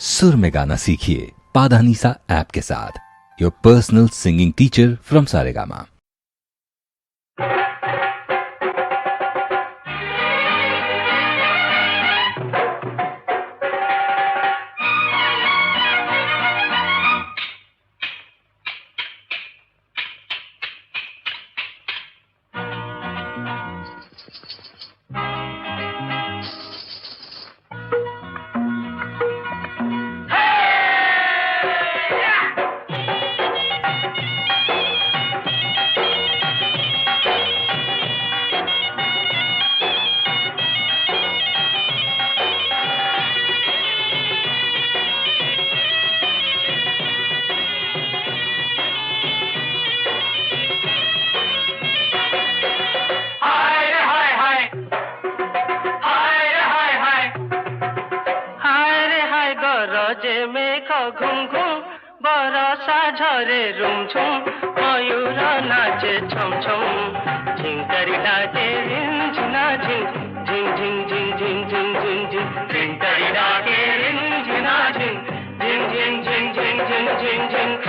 सुर में गाना सीखिए पाधानीसा ऐप के साथ। Your personal singing teacher from Saregama. गरजे मेघ घुम घुम बरसा झरे रुमझुम मयूर नाचे छम छम झिंकरी डाके रिंझिना झिंग झिंग झिंग झिंग झिंग झिंग झिंग झिंग झिंकरी डाके रिंझिना झिंग झिंग झिंग झिंग झिंग झिंग झिंग झिंग।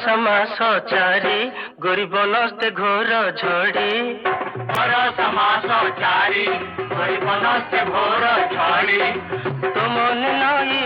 समाचारी गरीब नस्ते घोर झड़ी समाचारी गरीब नस्ते घोर झड़ी तुम नई